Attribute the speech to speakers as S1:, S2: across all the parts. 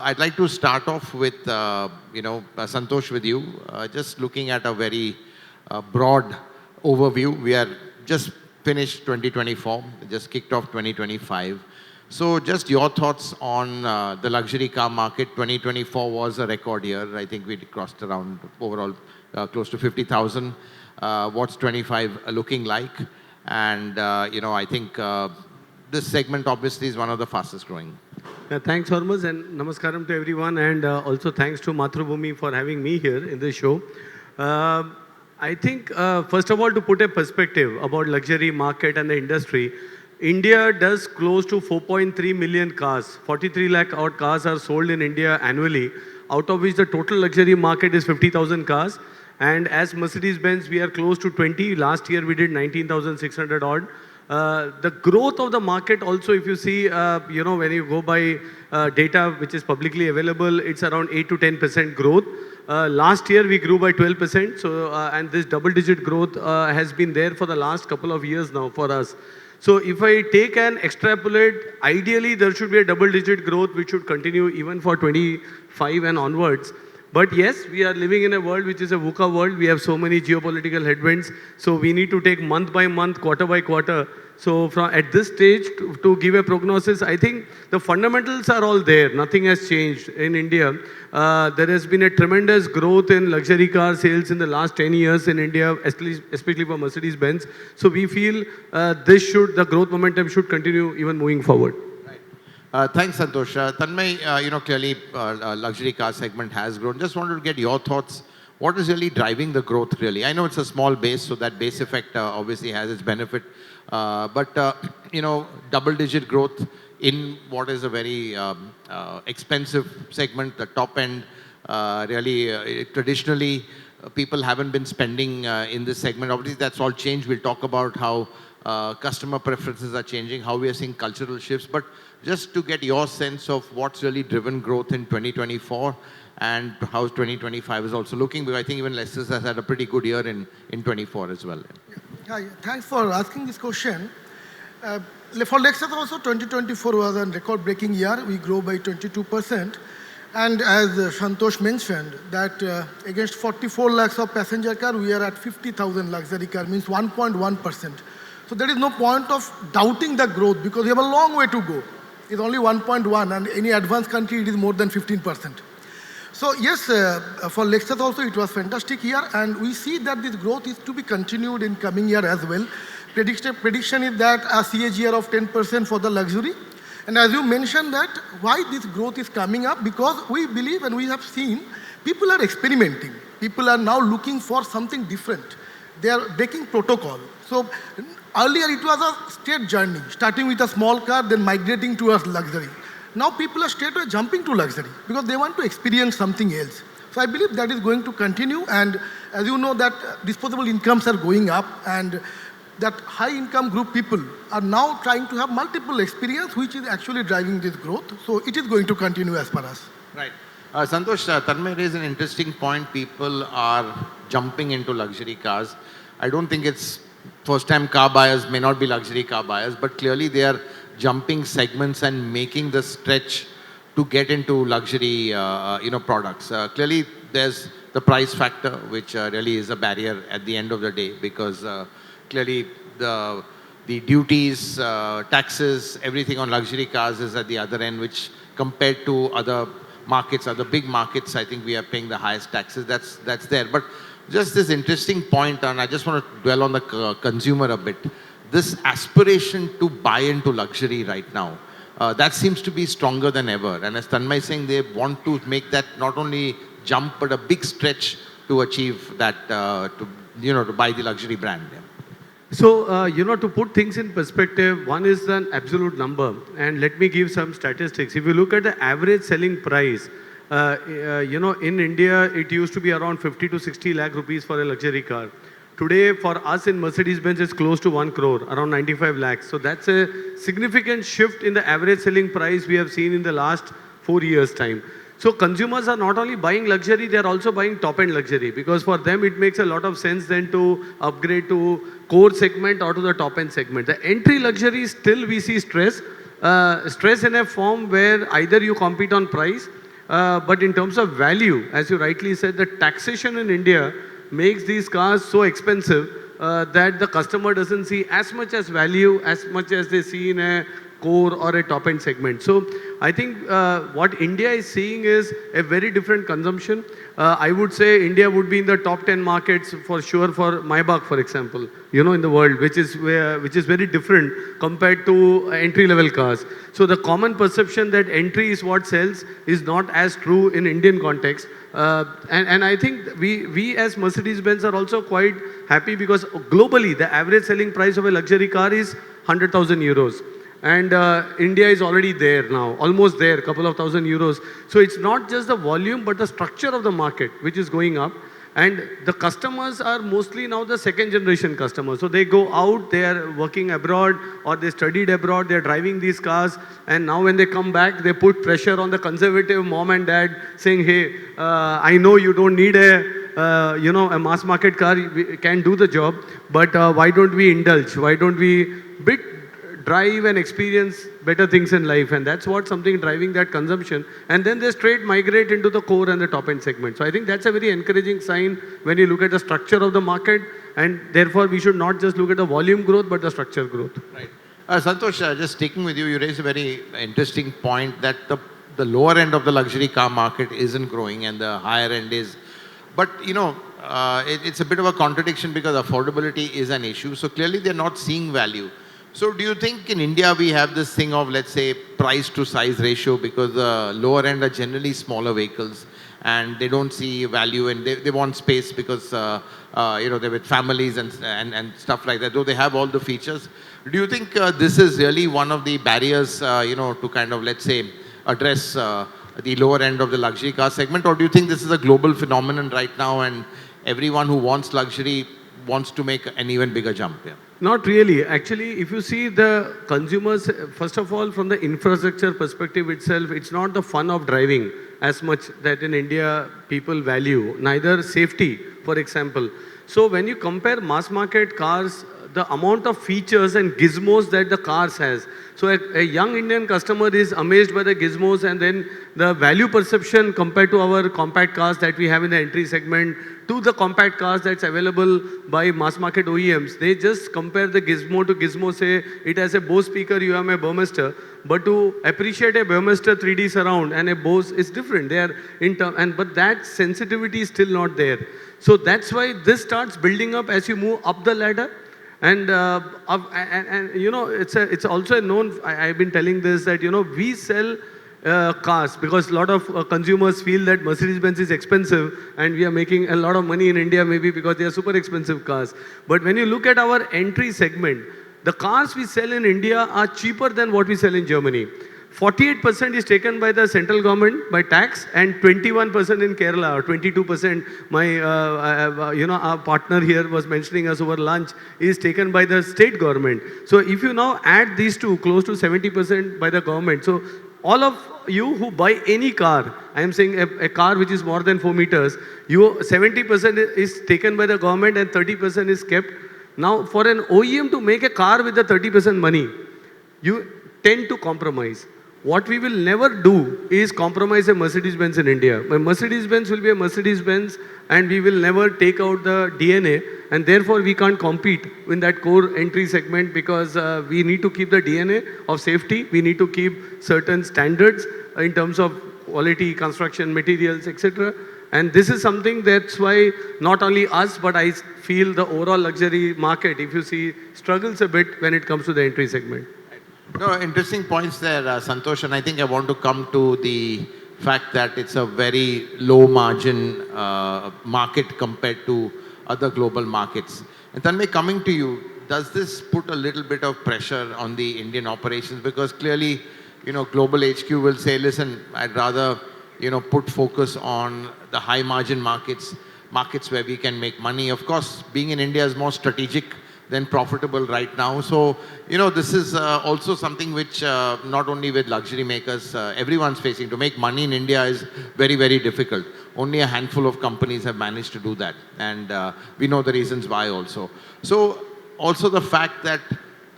S1: I'd like to start off with, Santosh with you, just looking at a very broad overview. We are just finished 2024, just kicked off 2025. So just your thoughts on the luxury car market. 2024 was a record year. I think we crossed around overall close to 50,000. What's 25 looking like? And, I think this segment obviously is one of the fastest growing.
S2: Thanks, Hormazd, and namaskaram to everyone, and also thanks to Mathrubhumi for having me here in this show. I think, first of all, to put a perspective about luxury market and the industry, India does close to 4.3 million cars. 43 lakh odd cars are sold in India annually, out of which the total luxury market is 50,000 cars. And as Mercedes-Benz, we are close to 20. Last year, we did 19,600 odd. The growth of the market also, if you see, when you go by data which is publicly available, it's around 8 to 10% growth. Last year, we grew by 12%. So, and this double-digit growth has been there for the last couple of years now for us. So if I take an extrapolate, ideally, there should be a double-digit growth which should continue even for 25 and onwards. But yes, we are living in a world which is a VUCA world. We have so many geopolitical headwinds. So we need to take month by month, quarter by quarter. So from at this stage, to give a prognosis, I think the fundamentals are all there. Nothing has changed in India. There has been a tremendous growth in luxury car sales in the last 10 years in India, especially for Mercedes-Benz. So we feel the growth momentum should continue even moving forward.
S1: Thanks, Santosh. Tanmay, clearly luxury car segment has grown. Just wanted to get your thoughts. What is really driving the growth, really? I know it's a small base, so that base effect obviously has its benefit. But double-digit growth in what is a very expensive segment, the top end, really, traditionally, people haven't been spending in this segment. Obviously, that's all changed. We'll talk about how customer preferences are changing, how we are seeing cultural shifts. But just to get your sense of what's really driven growth in 2024 and how 2025 is also looking, because I think even Lexus has had a pretty good year in 24 as well.
S3: Hi, thanks for asking this question. For Lexus also, 2024 was a record-breaking year. We grew by 22%. And as Santhosh mentioned, that against 44 lakhs of passenger car, we are at 50,000 luxury car, means 1.1%. So there is no point of doubting the growth because we have a long way to go. It's only 1.1, and any advanced country, it is more than 15%. So yes, for Lexus also, it was fantastic year, and we see that this growth is to be continued in coming year as well. Prediction is that a CAGR of 10% for the luxury. And as you mentioned that, why this growth is coming up? Because we believe and we have seen people are experimenting. People are now looking for something different. They are breaking protocol. So earlier it was a straight journey, starting with a small car, then migrating towards luxury. Now people are straight away jumping to luxury because they want to experience something else. So I believe that is going to continue. And as you know that disposable incomes are going up, and that high income group people are now trying to have multiple experience, which is actually driving this growth. So it is going to continue as per us.
S1: Right. Santosh, Tanmay raised an interesting point. People are jumping into luxury cars. I don't think it's first-time car buyers, may not be luxury car buyers, but clearly they are jumping segments and making the stretch to get into luxury, products. Clearly, there's the price factor, which really is a barrier at the end of the day, because clearly the duties, taxes, everything on luxury cars is at the other end, which compared to other markets, other big markets, I think we are paying the highest taxes. That's there. But just this interesting point, and I just want to dwell on the consumer a bit. This aspiration to buy into luxury right now, that seems to be stronger than ever. And as Tanmay is saying, they want to make that not only jump, but a big stretch to achieve that, to buy the luxury brand.
S2: So, to put things in perspective, one is an absolute number. And let me give some statistics. If you look at the average selling price, in India, it used to be around 50 to 60 lakh rupees for a luxury car. Today, for us in Mercedes-Benz, it's close to 1 crore, around 95 lakhs. So that's a significant shift in the average selling price we have seen in the last 4 years' time. So consumers are not only buying luxury, they are also buying top-end luxury, because for them, it makes a lot of sense then to upgrade to core segment or to the top-end segment. The entry luxury, still we see stress in a form where either you compete on price But in terms of value, as you rightly said, the taxation in India makes these cars so expensive that the customer doesn't see as much as value as much as they see in a core or a top-end segment. So I think what India is seeing is a very different consumption. I would say India would be in the top 10 markets for sure for Maybach, for example, in the world, which is very different compared to entry-level cars. So the common perception that entry is what sells is not as true in Indian context. And I think we as Mercedes-Benz are also quite happy because globally the average selling price of a luxury car is 100,000 euros. And India is already there now, almost there, a couple of thousand euros. So it's not just the volume, but the structure of the market, which is going up. And the customers are mostly now the second generation customers. So they go out, they are working abroad or they studied abroad, they are driving these cars. And now when they come back, they put pressure on the conservative mom and dad saying, hey, I know you don't need a mass market car, we can do the job, but why don't we indulge? Why don't we drive and experience better things in life? And that's what something driving that consumption. And then they straight migrate into the core and the top end segment. So I think that's a very encouraging sign when you look at the structure of the market. And therefore, we should not just look at the volume growth, but the structure growth.
S1: Right. Santhosh, just sticking with you, you raised a very interesting point that the lower end of the luxury car market isn't growing and the higher end is. But, it's a bit of a contradiction because affordability is an issue. So clearly, they're not seeing value. So do you think in India we have this thing of, let's say, price to size ratio, because the lower end are generally smaller vehicles and they don't see value and they want space because, they're with families and stuff like that, though they have all the features. Do you think this is really one of the barriers, to kind of, let's say, address the lower end of the luxury car segment? Or do you think this is a global phenomenon right now and everyone who wants luxury wants to make an even bigger jump? Yeah.
S2: Not really. Actually, if you see the consumers, first of all, from the infrastructure perspective itself, it's not the fun of driving as much that in India people value, neither safety, for example. So when you compare mass market cars, the amount of features and gizmos that the cars has. So a young Indian customer is amazed by the gizmos, and then the value perception compared to our compact cars that we have in the entry segment to the compact cars that's available by mass market OEMs. They just compare the gizmo to gizmo, say it has a Bose speaker, you have a Burmester. But to appreciate a Burmester 3D surround and a Bose is different. They are but that sensitivity is still not there. So that's why this starts building up as you move up the ladder. And it's also a known, I've been telling this, that, we sell cars because a lot of consumers feel that Mercedes-Benz is expensive and we are making a lot of money in India maybe because they are super expensive cars. But when you look at our entry segment, the cars we sell in India are cheaper than what we sell in Germany. 48% is taken by the central government by tax, and 21% in Kerala, or 22%. Our partner here was mentioning us over lunch, is taken by the state government. So if you now add these two, close to 70% by the government. So all of you who buy any car, I am saying a car which is more than 4 meters, 70% is taken by the government and 30% is kept. Now, for an OEM to make a car with the 30% money, you tend to compromise. What we will never do is compromise a Mercedes-Benz in India. A Mercedes-Benz will be a Mercedes-Benz, and we will never take out the DNA, and therefore we can't compete in that core entry segment because we need to keep the DNA of safety. We need to keep certain standards in terms of quality, construction, materials, etc. And this is something that's why not only us, but I feel the overall luxury market, if you see, struggles a bit when it comes to the entry segment.
S1: No, interesting points there, Santhosh, and I think I want to come to the fact that it's a very low margin market compared to other global markets. And Tanmay, coming to you, does this put a little bit of pressure on the Indian operations? Because clearly, Global HQ will say, listen, I'd rather, put focus on the high margin markets where we can make money. Of course, being in India is more strategic than profitable right now. So, this is also something which not only with luxury makers, everyone's facing. To make money in India is very, very difficult. Only a handful of companies have managed to do that. And we know the reasons why also. So, also the fact that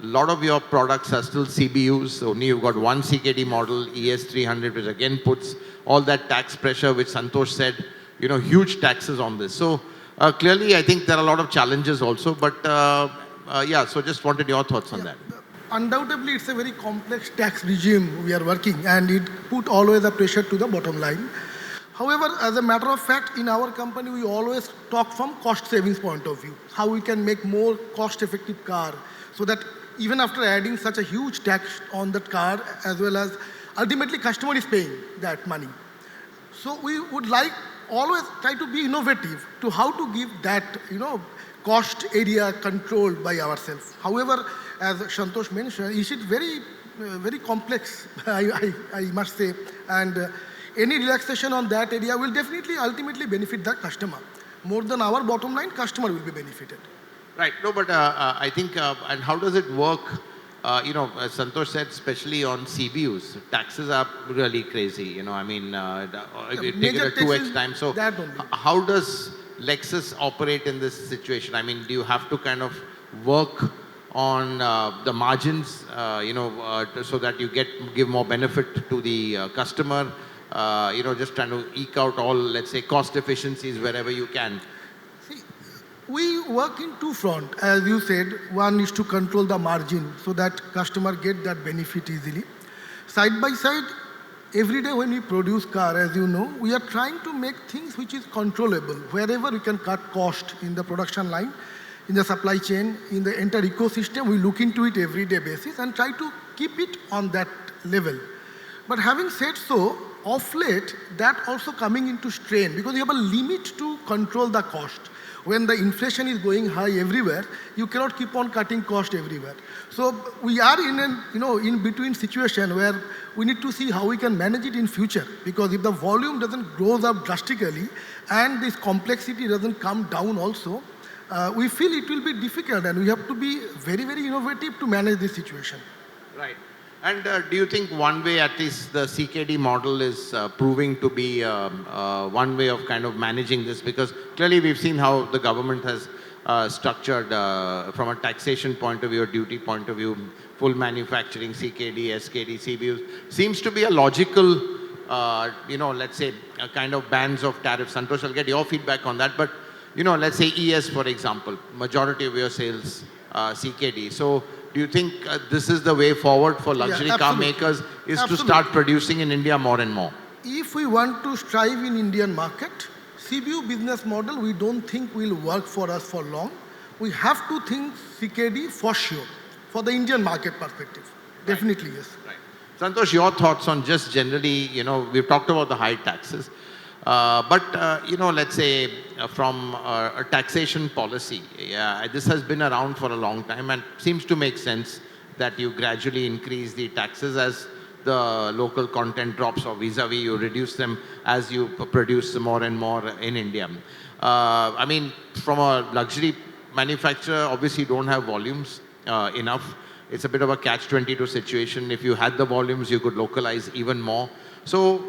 S1: a lot of your products are still CBUs. Only you've got one CKD model, ES300, which again puts all that tax pressure, which Santosh said, huge taxes on this. So clearly, I think there are a lot of challenges also. But yeah, so just wanted your thoughts on that.
S3: Undoubtedly, it's a very complex tax regime we are working, and it put always a pressure to the bottom line. However, as a matter of fact, in our company, we always talk from cost savings point of view, how we can make more cost-effective car, so that even after adding such a huge tax on that car, as well as ultimately customer is paying that money. So we would like always try to be innovative to how to give that, cost area controlled by ourselves. However, as Santosh mentioned, it is very complex, I must say, and any relaxation on that area will definitely ultimately benefit the customer. More than our bottom line, customer will be benefited.
S1: Right. No, but I think, and how does it work? As Santosh said, especially on CBUs, taxes are really crazy. I mean, it takes a 2x time. So how does Lexus operate in this situation? I mean, do you have to kind of work on the margins, so that you give more benefit to the customer? Just trying to eke out all, let's say, cost efficiencies wherever you can.
S3: See, we work in two fronts, as you said. One is to control the margin so that customer get that benefit easily. Side by side, every day when we produce car, as you know, we are trying to make things which is controllable. Wherever we can cut cost in the production line, in the supply chain, in the entire ecosystem, we look into it everyday basis and try to keep it on that level. But having said so, of late, that also coming into strain because you have a limit to control the cost. When the inflation is going high everywhere, you cannot keep on cutting cost everywhere. So we are in an in between situation where we need to see how we can manage it in future. Because if the volume doesn't grow up drastically and this complexity doesn't come down also, we feel it will be difficult, and we have to be very, very innovative to manage this situation.
S1: Right. And do you think one way, at least the CKD model is proving to be one way of kind of managing this? Because clearly we've seen how the government has structured from a taxation point of view, or duty point of view, full manufacturing, CKD, SKD, CBUs. Seems to be a logical, let's say, a kind of bands of tariffs. Santosh, I'll get your feedback on that. But, let's say ES, for example, majority of your sales, CKD. So, do you think this is the way forward for luxury car makers, is to start producing in India more and more?
S3: If we want to strive in Indian market, CBU business model we don't think will work for us for long. We have to think CKD for sure, for the Indian market perspective. Definitely, yes.
S1: Right. Santosh, your thoughts on just generally, we've talked about the high taxes. But let's say from a taxation policy, this has been around for a long time and seems to make sense that you gradually increase the taxes as the local content drops, or vis-a-vis you reduce them as you produce more and more in India. I mean, from a luxury manufacturer, obviously you don't have volumes enough. It's a bit of a catch-22 situation. If you had the volumes, you could localize even more. So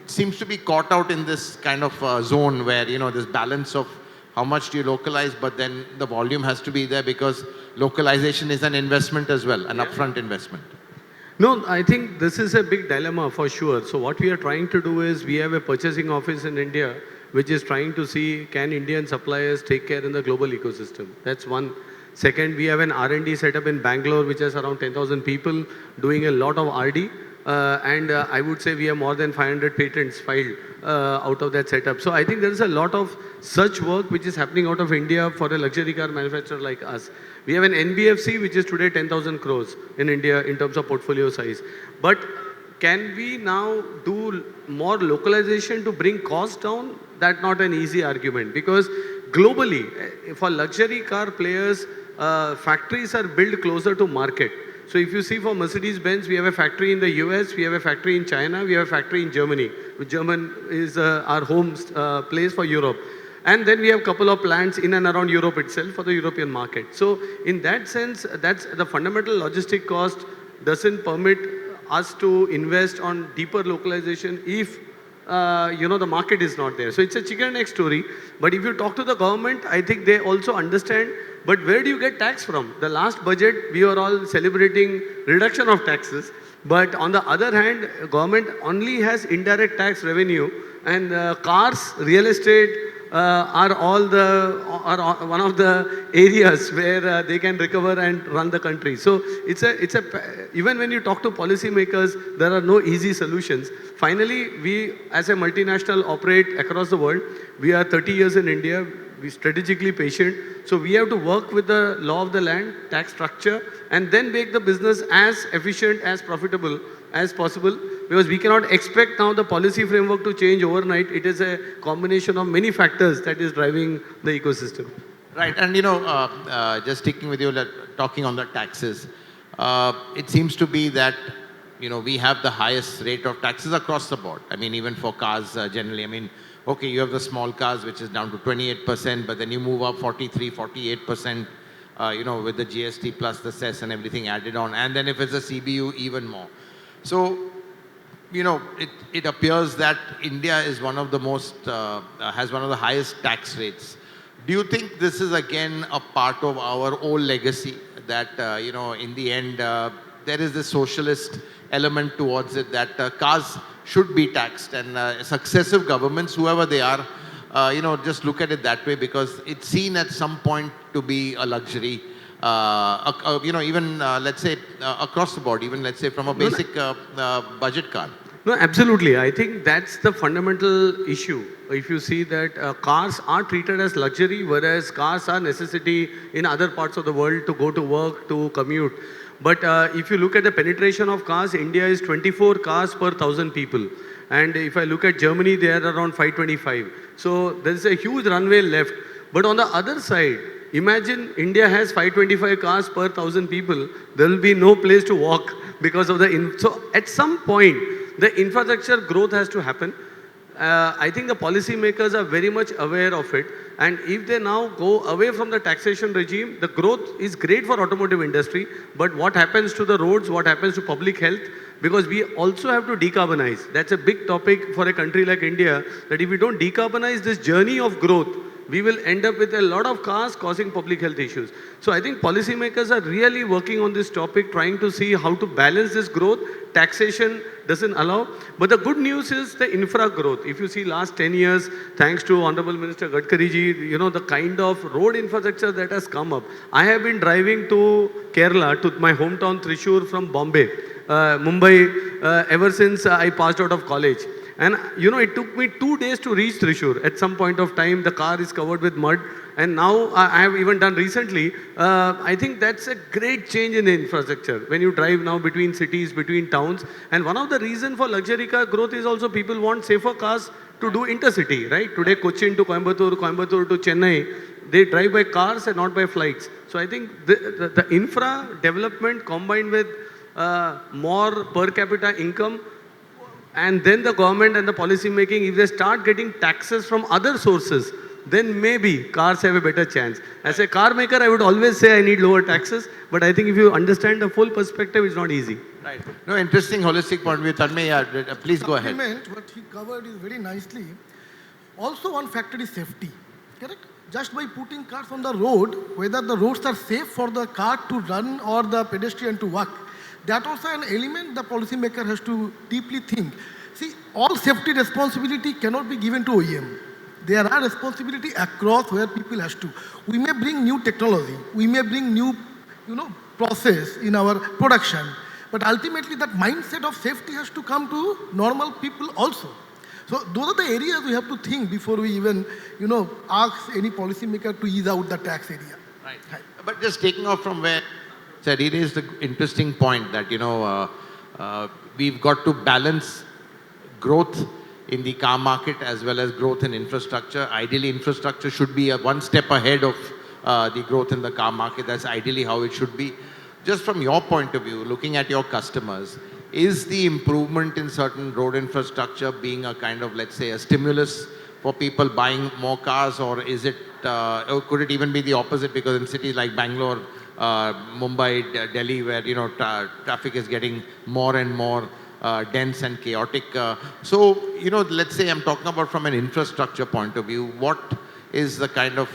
S1: seems to be caught out in this kind of zone where, this balance of how much do you localize, but then the volume has to be there because localization is an investment as well, an upfront investment.
S2: No, I think this is a big dilemma for sure. So what we are trying to do is we have a purchasing office in India which is trying to see can Indian suppliers take care in the global ecosystem. That's one. Second, we have an R&D set up in Bangalore which has around 10,000 people doing a lot of R&D. And I would say we have more than 500 patents filed out of that setup. So I think there is a lot of such work which is happening out of India for a luxury car manufacturer like us. We have an NBFC which is today 10,000 crores in India in terms of portfolio size. But can we now do more localization to bring costs down? That's not an easy argument because globally, for luxury car players, factories are built closer to market. So if you see for Mercedes-Benz, we have a factory in the US, we have a factory in China, we have a factory in Germany. German is our home place for Europe. And then we have a couple of plants in and around Europe itself for the European market. So in that sense, that's the fundamental logistic cost doesn't permit us to invest on deeper localization if the market is not there. So it's a chicken and egg story. But if you talk to the government, I think they also understand But where do you get tax from? The last budget, we were all celebrating reduction of taxes. But on the other hand, government only has indirect tax revenue, and cars, real estate are one of the areas where they can recover and run the country. So even when you talk to policymakers, there are no easy solutions. Finally, we as a multinational operate across the world. We are 30 years in India. We strategically patient. So we have to work with the law of the land, tax structure, and then make the business as efficient, as profitable as possible, because we cannot expect now the policy framework to change overnight. It is a combination of many factors that is driving the ecosystem.
S1: Right, and just sticking with you, talking on the taxes, it seems to be that, we have the highest rate of taxes across the board. I mean, even for cars generally, I mean, okay, you have the small cars, which is down to 28%, but then you move up 43, 48%, with the GST plus the cess and everything added on. And then if it's a CBU, even more. So, it appears that India is one of the has one of the highest tax rates. Do you think this is again a part of our old legacy that, in the end, there is this socialist element towards it, that cars should be taxed, and successive governments, whoever they are, just look at it that way, because it's seen at some point to be a luxury. Even let's say across the board, even let's say from a basic budget car.
S2: No, absolutely. I think that's the fundamental issue. If you see that cars are treated as luxury, whereas cars are necessity in other parts of the world to go to work, to commute. But if you look at the penetration of cars, India is 24 cars per 1,000 people. And if I look at Germany, they are around 525. So there is a huge runway left. But on the other side, imagine India has 525 cars per 1,000 people. There will be no place to walk because of so at some point, the infrastructure growth has to happen. I think the policymakers are very much aware of it. And if they now go away from the taxation regime, the growth is great for automotive industry. But what happens to the roads? What happens to public health? Because we also have to decarbonize. That's a big topic for a country like India, that if we don't decarbonize this journey of growth, we will end up with a lot of cars causing public health issues. So I think policymakers are really working on this topic, trying to see how to balance this growth. Taxation doesn't allow. But the good news is the infra growth. If you see last 10 years, thanks to Honorable Minister Gadkari ji, the kind of road infrastructure that has come up. I have been driving to Kerala, to my hometown Thrissur from Bombay, Mumbai, ever since I passed out of college. And it took me 2 days to reach Thrissur. At some point of time, the car is covered with mud. And now I have even done recently, I think that's a great change in the infrastructure. When you drive now between cities, between towns. And one of the reasons for luxury car growth is also people want safer cars to do intercity, right? Today, Cochin to Coimbatore, Coimbatore to Chennai, they drive by cars and not by flights. So I think the infra development combined with more per capita income, and then the government and the policy making, if they start getting taxes from other sources, then maybe cars have a better chance. As a car maker, I would always say I need lower taxes, but I think if you understand the full perspective, it's not easy.
S1: Right. No, interesting holistic point of view. Tanmay, please go ahead.
S3: What he covered is very nicely. Also, one factor is safety. Correct? Just by putting cars on the road, whether the roads are safe for the car to run or the pedestrian to walk, that also an element the policymaker has to deeply think. See, all safety responsibility cannot be given to OEM. There are responsibility across where people has to. We may bring new technology, we may bring new, process in our production, but ultimately that mindset of safety has to come to normal people also. So those are the areas we have to think before we even, ask any policymaker to ease out the tax area.
S1: Right. But just taking off from where said, he raised the interesting point that, we've got to balance growth in the car market as well as growth in infrastructure. Ideally, infrastructure should be one step ahead of the growth in the car market. That's ideally how it should be. Just from your point of view, looking at your customers, is the improvement in certain road infrastructure being a kind of, let's say, a stimulus for people buying more cars, or is it, or could it even be the opposite? Because in cities like Bangalore, Mumbai, Delhi, where traffic is getting more and more dense and chaotic. So let's say I'm talking about from an infrastructure point of view, what is the kind of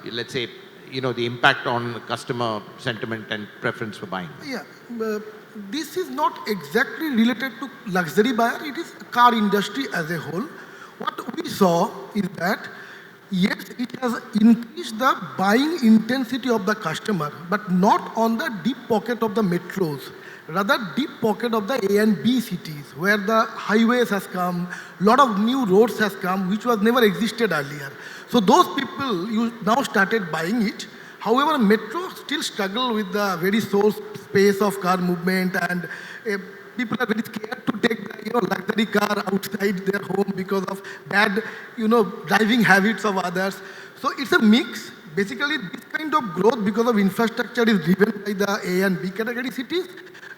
S1: let's say the impact on customer sentiment and preference for buying?
S3: Yeah, this is not exactly related to luxury buyer. It is car industry as a whole. What we saw is that yes, it has increased the buying intensity of the customer, but not on the deep pocket of the metros. Rather deep pocket of the A and B cities, where the highways has come, lot of new roads has come, which was never existed earlier. So those people you now started buying it. However, metro still struggle with the very source space of car movement, and people are very scared to take the luxury car outside their home because of bad driving habits of others. So it's a mix. Basically, this kind of growth because of infrastructure is driven by the A and B category cities.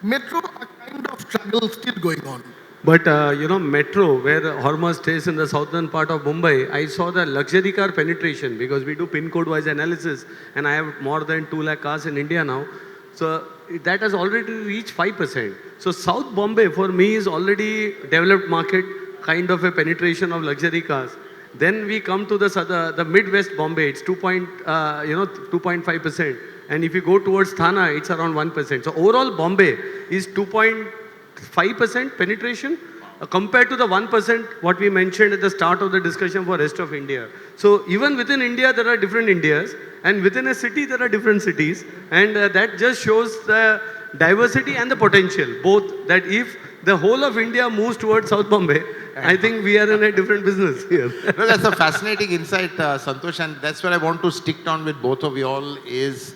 S3: Metro, a kind of struggle still going on.
S2: But metro, where Hormazd stays in the southern part of Mumbai, I saw the luxury car penetration because we do pin code wise analysis, and I have more than 2 lakh cars in India now. So that has already reached 5%. So South Bombay for me is already developed market, kind of a penetration of luxury cars. Then we come to the Midwest Bombay, it's 2.5%. And if you go towards Thana, it's around 1%. So overall Bombay is 2.5% penetration compared to the 1% what we mentioned at the start of the discussion for rest of India. So even within India, there are different Indias, and within a city, there are different cities. And that just shows the diversity and the potential, both that if the whole of India moves towards South Bombay, I think we are in a different business here.
S1: No, that's a fascinating insight, Santhosh, and that's where I want to stick on with both of you all is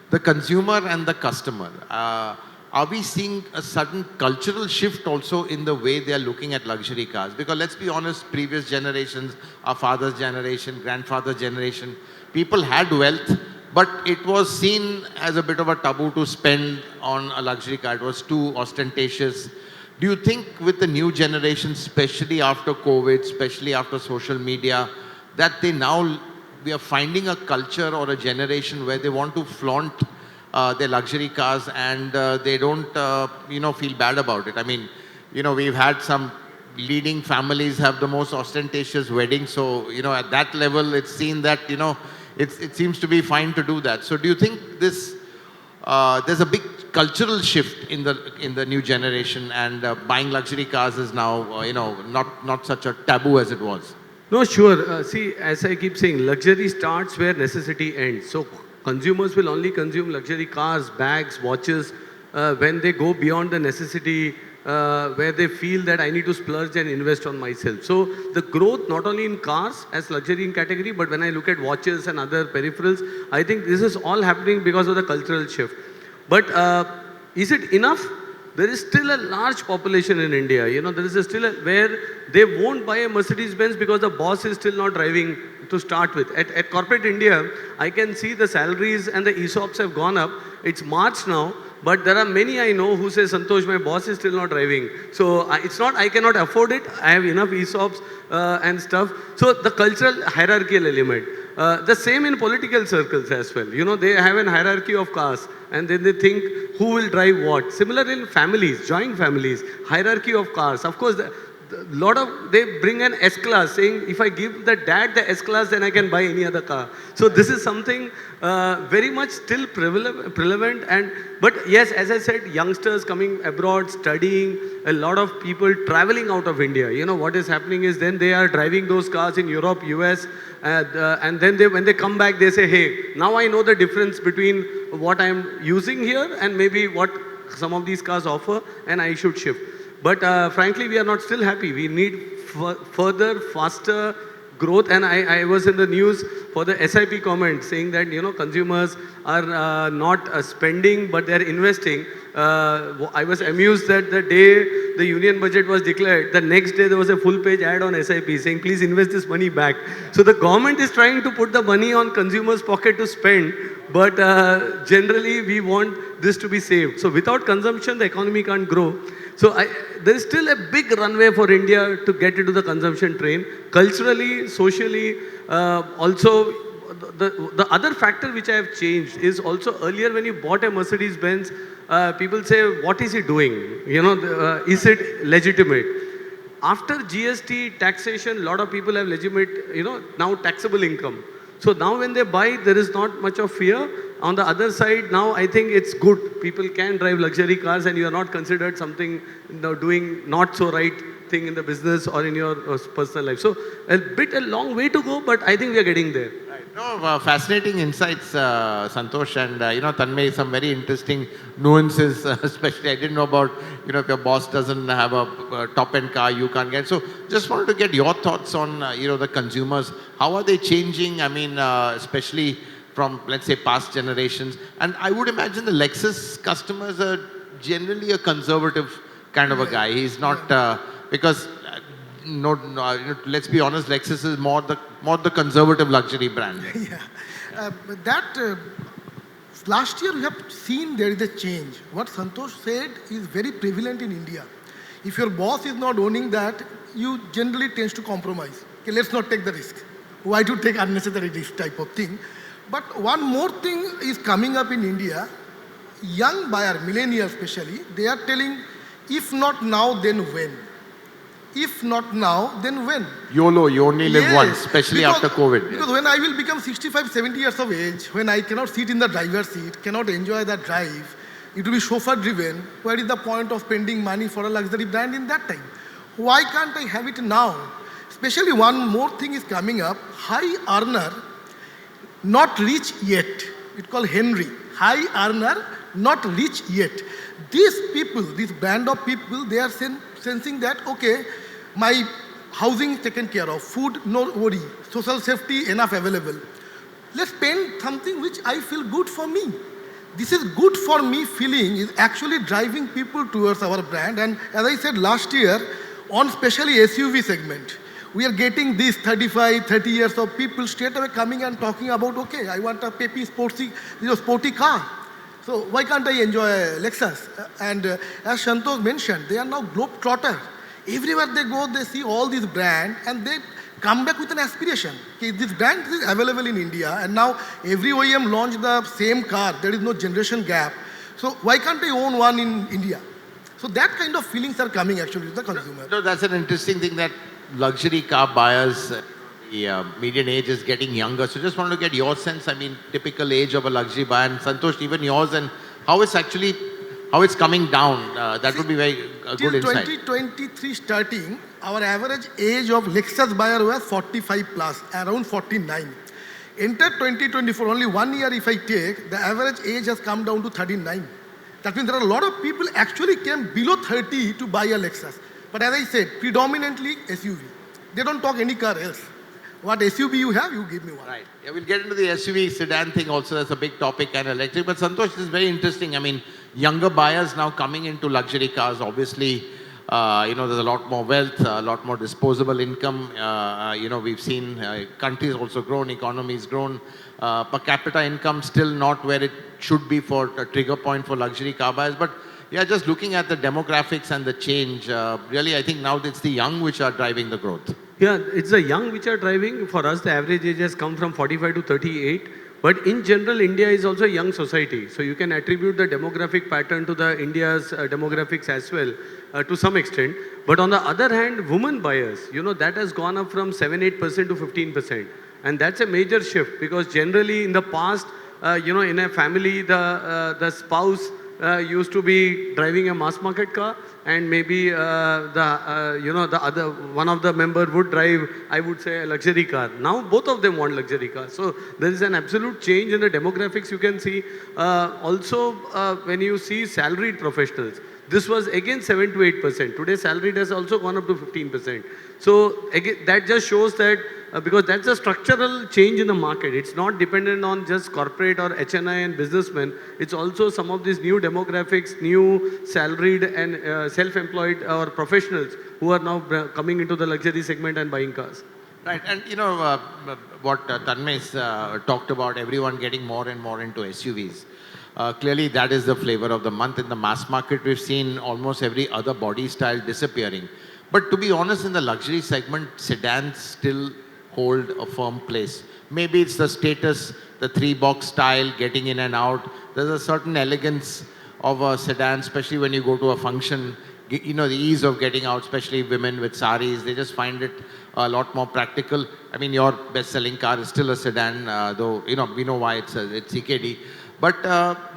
S1: the consumer and the customer. Are we seeing a sudden cultural shift also in the way they are looking at luxury cars? Because let's be honest, previous generations, our father's generation, grandfather's generation, people had wealth, but it was seen as a bit of a taboo to spend on a luxury car. It was too ostentatious. Do you think with the new generation, especially after COVID, especially after social media, that we are finding a culture or a generation where they want to flaunt their luxury cars and they don't, feel bad about it? I mean, we've had some leading families have the most ostentatious weddings. So, at that level, it's seen that, it seems to be fine to do that. So do you think there's a big cultural shift in the new generation and buying luxury cars is now, not such a taboo as it was?
S2: No, sure. See, as I keep saying, luxury starts where necessity ends. So consumers will only consume luxury cars, bags, watches when they go beyond the necessity, where they feel that I need to splurge and invest on myself. So the growth not only in cars as luxury in category, but when I look at watches and other peripherals, I think this is all happening because of the cultural shift. But is it enough? There is still a large population in India. There is still where they won't buy a Mercedes-Benz because the boss is still not driving to start with. At corporate India, I can see the salaries and the ESOPs have gone up. It's March now, but there are many I know who say, Santhosh, my boss is still not driving. So it's not I cannot afford it. I have enough ESOPs and stuff. So the cultural hierarchical element. The same in political circles as well. They have an hierarchy of castes and then they think who will drive what. Similar in families, joint families, hierarchy of cars. Of course, they bring an S-Class saying if I give the dad the S-Class then I can buy any other car. So this is something very much still prevalent. But yes, as I said, youngsters coming abroad, studying, a lot of people traveling out of India. What is happening is then they are driving those cars in Europe, US, and then when they come back, they say, hey, now I know the difference between what I'm using here and maybe what some of these cars offer, and I should shift. But frankly, we are not still happy. We need further, faster growth. And I was in the news for the SIP comment saying that, consumers are not spending, but they're investing. I was amused that the day the union budget was declared, the next day there was a full-page ad on SIP saying, please invest this money back. So the government is trying to put the money on consumers' pocket to spend, but generally we want this to be saved. So without consumption, the economy can't grow. So there is still a big runway for India to get into the consumption train. Culturally, socially, also the other factor which I have changed is also earlier when you bought a Mercedes-Benz, people say, what is he doing? Is it legitimate? After GST taxation, a lot of people have legitimate, now taxable income. So now when they buy, there is not much of fear. On the other side, now I think it's good. People can drive luxury cars and you are not considered something, doing not so right thing in the business or in your personal life. So a long way to go, but I think we are getting there.
S1: Right. No, fascinating insights, Santosh, and Tanmay, some very interesting nuances. Especially, I didn't know about if your boss doesn't have a top-end car, you can't get. So, just wanted to get your thoughts on the consumers. How are they changing? I mean, especially from, let's say, past generations. And I would imagine the Lexus customers are generally a conservative kind of a guy. He's not because. No, let's be honest, Lexus is more the conservative luxury brand.
S3: Yeah. Last year we have seen there is a change. What Santosh said is very prevalent in India. If your boss is not owning that, you generally tend to compromise. Okay, let's not take the risk. Why to take unnecessary risk type of thing? But one more thing is coming up in India. Young buyer, millennials especially, they are telling, if not now, then when? If not now, then when?
S1: YOLO, you only live once, especially after COVID.
S3: Because when I will become 65, 70 years of age, when I cannot sit in the driver's seat, cannot enjoy the drive, it will be chauffeur driven, where is the point of spending money for a luxury brand in that time? Why can't I have it now? Especially one more thing is coming up, high earner, not rich yet. It's called Henry. High earner, not rich yet. These people, this band of people, they are sensing that, okay, my housing is taken care of, food, no worry, social safety, enough available. Let's spend something which I feel good for me. This is good for me feeling is actually driving people towards our brand. And as I said last year, on especially SUV segment, we are getting these 35, 30 years of people straight away coming and talking about, okay, I want a peppy, sporty car. So why can't I enjoy Lexus? And as Santhosh mentioned, they are now globetrotter. Everywhere they go, they see all these brands and they come back with an aspiration. Okay, this brand is available in India and now every OEM launched the same car. There is no generation gap. So why can't I own one in India? So that kind of feelings are coming actually to the consumer.
S1: No, that's an interesting thing that luxury car buyers, the median age is getting younger. So just want to get your sense, I mean, typical age of a luxury buyer. And Santosh, even yours, and how it's coming down. That would be very good insight.
S3: 2023 starting, our average age of Lexus buyer was 45 plus, around 49. Enter 2024, only 1 year if I take, the average age has come down to 39. That means there are a lot of people actually came below 30 to buy a Lexus. But as I said, predominantly SUV. They don't talk any car else. What SUV you have, you give me one.
S1: Right. Yeah, we'll get into the SUV sedan thing also. That's a big topic and electric. But Santosh, this is very interesting. I mean, younger buyers now coming into luxury cars. Obviously, there's a lot more wealth, a lot more disposable income. We've seen countries also grown, economies grown. Per capita income still not where it should be for a trigger point for luxury car buyers. But yeah, just looking at the demographics and the change, really, I think now it's the young which are driving the growth.
S2: Yeah, it's the young which are driving. For us, the average age has come from 45 to 38. But in general, India is also a young society. So you can attribute the demographic pattern to the India's demographics as well, to some extent. But on the other hand, women buyers, that has gone up from 7-8% to 15%. And that's a major shift because generally in the past, in a family, the spouse used to be driving a mass market car, and maybe the other one of the member would drive, I would say, a luxury car. Now both of them want luxury cars. So there is an absolute change in the demographics. You can see also when you see salaried professionals. This was again 7 to 8%. Today salaried has also gone up to 15%. So again, that just shows that because that's a structural change in the market. It's not dependent on just corporate or HNI and businessmen. It's also some of these new demographics, new salaried and self-employed or professionals who are now coming into the luxury segment and buying cars.
S1: Right, and what Tanmay talked about, everyone getting more and more into SUVs. Clearly, that is the flavor of the month. In the mass market, we've seen almost every other body style disappearing. But to be honest, in the luxury segment, sedans still hold a firm place. Maybe it's the status, the 3-box style, getting in and out. There's a certain elegance of a sedan, especially when you go to a function, the ease of getting out, especially women with saris. They just find it a lot more practical. I mean, your best-selling car is still a sedan, though, we know why it's CKD. But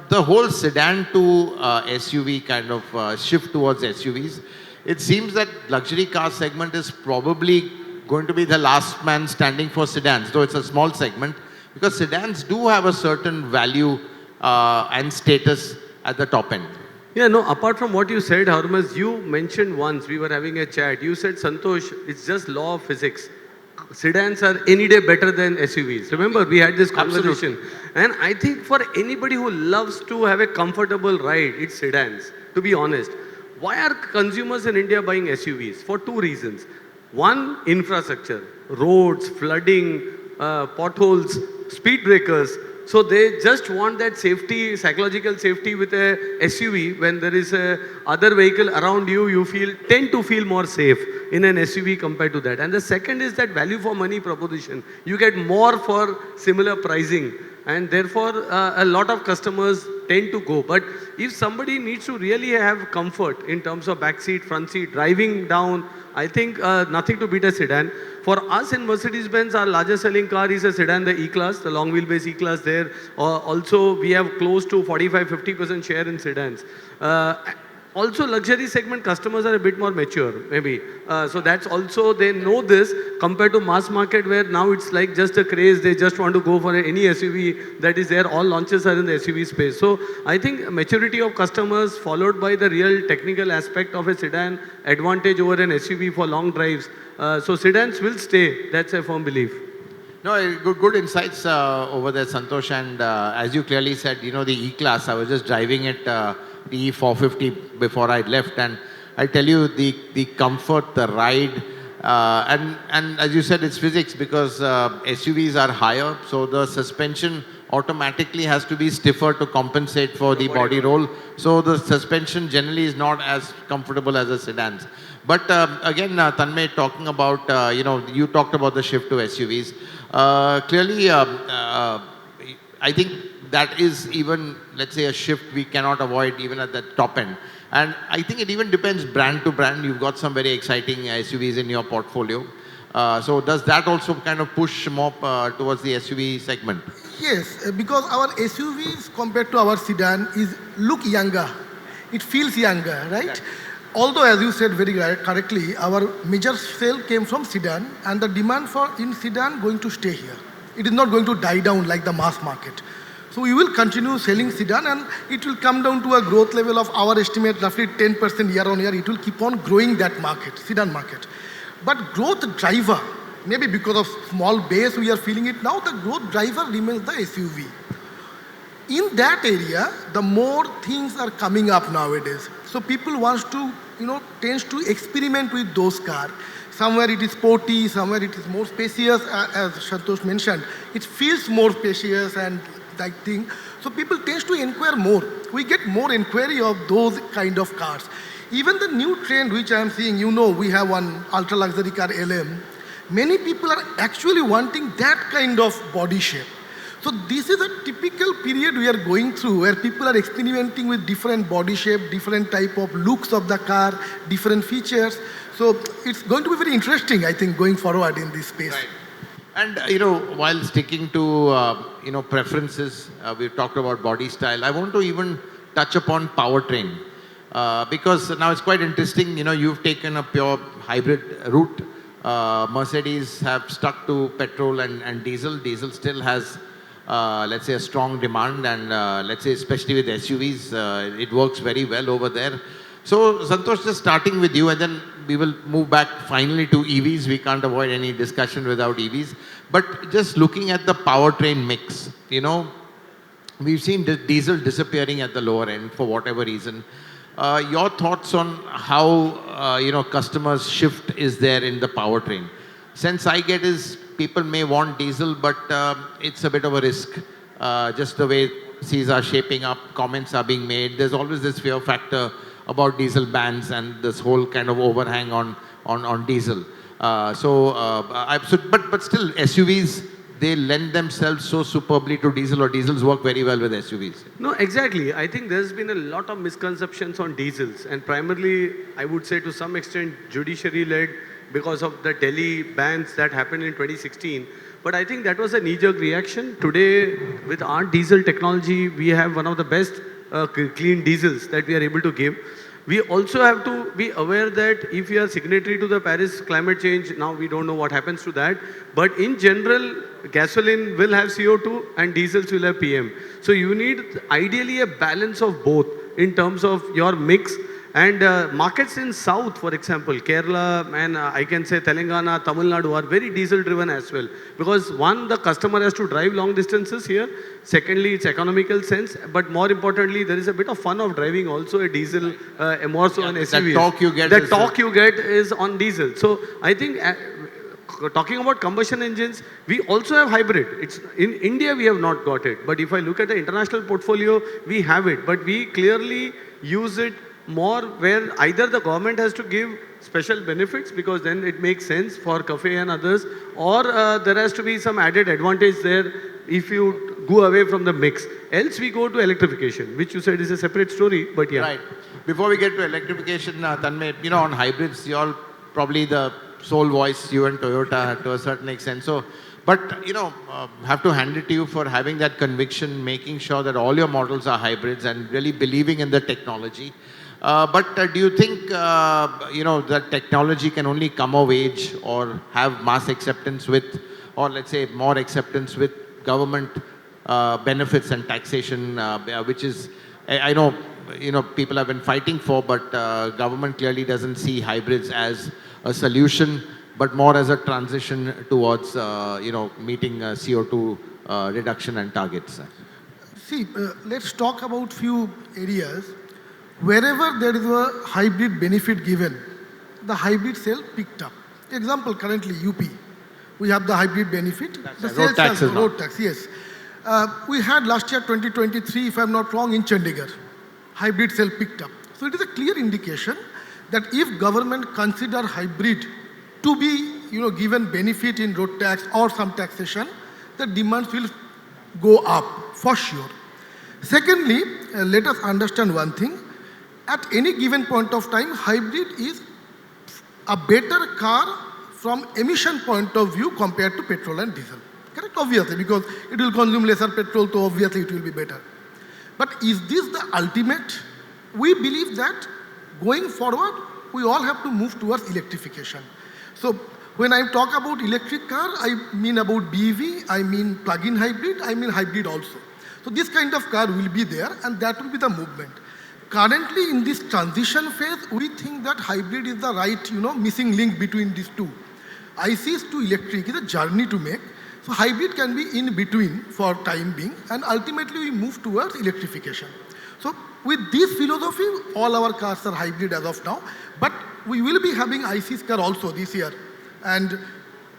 S1: the whole sedan to SUV kind of shift towards SUVs, it seems that luxury car segment is probably going to be the last man standing for sedans, though it's a small segment, because sedans do have a certain value and status at the top end.
S2: Yeah, no, apart from what you said, Hormazd, you mentioned once, we were having a chat, you said, Santhosh, it's just law of physics. Sedans are any day better than SUVs. Remember, we had this conversation.
S1: Absolutely.
S2: And I think for anybody who loves to have a comfortable ride, it's sedans, to be honest. Why are consumers in India buying SUVs? For two reasons. One, infrastructure, roads, flooding, potholes, speed breakers. So they just want that safety, psychological safety with a SUV. When there is a other vehicle around you, you tend to feel more safe in an SUV compared to that. And the second is that value for money proposition. You get more for similar pricing. And therefore, a lot of customers tend to go. But if somebody needs to really have comfort in terms of back seat, front seat, driving down, I think nothing to beat a sedan. For us in Mercedes-Benz, our largest selling car is a sedan, the E-Class, the long wheelbase E-Class there. Also, we have close to 45-50% share in sedans. Also, luxury segment customers are a bit more mature, maybe. So that's also, they know this compared to mass market where now it's like just a craze. They just want to go for any SUV that is there. All launches are in the SUV space. So I think maturity of customers followed by the real technical aspect of a sedan advantage over an SUV for long drives. So sedans will stay. That's a firm belief.
S1: No, good insights over there, Santosh. And as you clearly said, the E-Class, I was just driving it, the E450 before I left, and I tell you the comfort, the ride, and as you said, it's physics because SUVs are higher, so the suspension automatically has to be stiffer to compensate for the body roll. So the suspension generally is not as comfortable as a sedans. But again, Tanmay, talking about, you talked about the shift to SUVs. Clearly, I think that is even, let's say, a shift we cannot avoid even at the top end. And I think it even depends brand to brand. You've got some very exciting SUVs in your portfolio. So does that also kind of push more towards the SUV segment?
S3: Yes, because our SUVs compared to our sedan look younger. It feels younger, right?
S1: Exactly.
S3: Although, as you said very correctly, our major sale came from sedan, and the demand for in sedan going to stay here. It is not going to die down like the mass market. So we will continue selling sedan, and it will come down to a growth level of our estimate, roughly 10% year on year. It will keep on growing that market, sedan market. But growth driver, maybe because of small base we are feeling it now, the growth driver remains the SUV. In that area, the more things are coming up nowadays. So people wants to, tends to experiment with those cars. Somewhere it is sporty, somewhere it is more spacious, as Santhosh mentioned. It feels more spacious and that thing. So people tend to inquire more. We get more inquiry of those kind of cars. Even the new trend which I am seeing, we have one ultra luxury car LM. Many people are actually wanting that kind of body shape. So this is a typical period we are going through where people are experimenting with different body shape, different type of looks of the car, different features. So it's going to be very interesting, I think, going forward in this space.
S1: Right. And, while sticking to, preferences, we've talked about body style. I want to even touch upon powertrain because now it's quite interesting. You've taken a pure hybrid route. Mercedes have stuck to petrol and diesel. Diesel still has, let's say, a strong demand, and let's say, especially with SUVs, it works very well over there. So, Santhosh, just starting with you, and then we will move back finally to EVs. We can't avoid any discussion without EVs. But just looking at the powertrain mix, we've seen diesel disappearing at the lower end for whatever reason. Your thoughts on how, customers' shift is there in the powertrain? Sense I get is people may want diesel, but it's a bit of a risk. Just the way Cs are shaping up, comments are being made. There's always this fear factor about diesel bans and this whole kind of overhang on diesel. But still, SUVs, they lend themselves so superbly to diesel, or diesels work very well with SUVs?
S2: No, exactly. I think there's been a lot of misconceptions on diesels, and primarily, I would say to some extent, judiciary-led because of the Delhi bans that happened in 2016. But I think that was a knee-jerk reaction. Today, with our diesel technology, we have one of the best clean diesels that we are able to give. We also have to be aware that if we are signatory to the Paris climate change, now we don't know what happens to that. But in general, gasoline will have CO2 and diesels will have PM. So you need ideally a balance of both in terms of your mix. And markets in South, for example, Kerala and I can say Telangana, Tamil Nadu are very diesel driven as well. Because one, the customer has to drive long distances here. Secondly, it's economical sense. But more importantly, there is a bit of fun of driving also a diesel, more so on SUVs.
S1: That
S2: torque you get is on diesel. So I think talking about combustion engines, we also have hybrid. It's in India, we have not got it. But if I look at the international portfolio, we have it. But we clearly use it more where either the government has to give special benefits because then it makes sense for CAFE and others, or there has to be some added advantage there if you go away from the mix. Else we go to electrification, which you said is a separate story, but yeah.
S1: Right. Before we get to electrification, Tanmay, on hybrids, you're probably the sole voice, you and Toyota to a certain extent. So, but, have to hand it to you for having that conviction, making sure that all your models are hybrids and really believing in the technology. But do you think, that technology can only come of age or have mass acceptance with, or let's say more acceptance with government benefits and taxation, which is, I know, people have been fighting for, but government clearly doesn't see hybrids as a solution, but more as a transition towards, meeting CO2 reduction and targets.
S3: See, let's talk about few areas. Wherever there is a hybrid benefit given, the hybrid sale picked up. Example, currently UP, we have the hybrid benefit. The
S1: road tax,
S3: road tax, yes. We had last year 2023, if I'm not wrong, in Chandigarh, hybrid sale picked up. So it is a clear indication that if government consider hybrid to be, given benefit in road tax or some taxation, the demands will go up for sure. Secondly, let us understand one thing. At any given point of time, hybrid is a better car from emission point of view compared to petrol and diesel. Correct? Obviously, because it will consume lesser petrol, so obviously it will be better. But is this the ultimate? We believe that going forward, we all have to move towards electrification. So when I talk about electric car, I mean about BEV, I mean plug-in hybrid, I mean hybrid also. So this kind of car will be there and that will be the movement. Currently, in this transition phase, we think that hybrid is the right, missing link between these two. ICE to electric is a journey to make. So hybrid can be in between for time being, and ultimately we move towards electrification. So with this philosophy, all our cars are hybrid as of now, but we will be having ICE car also this year. And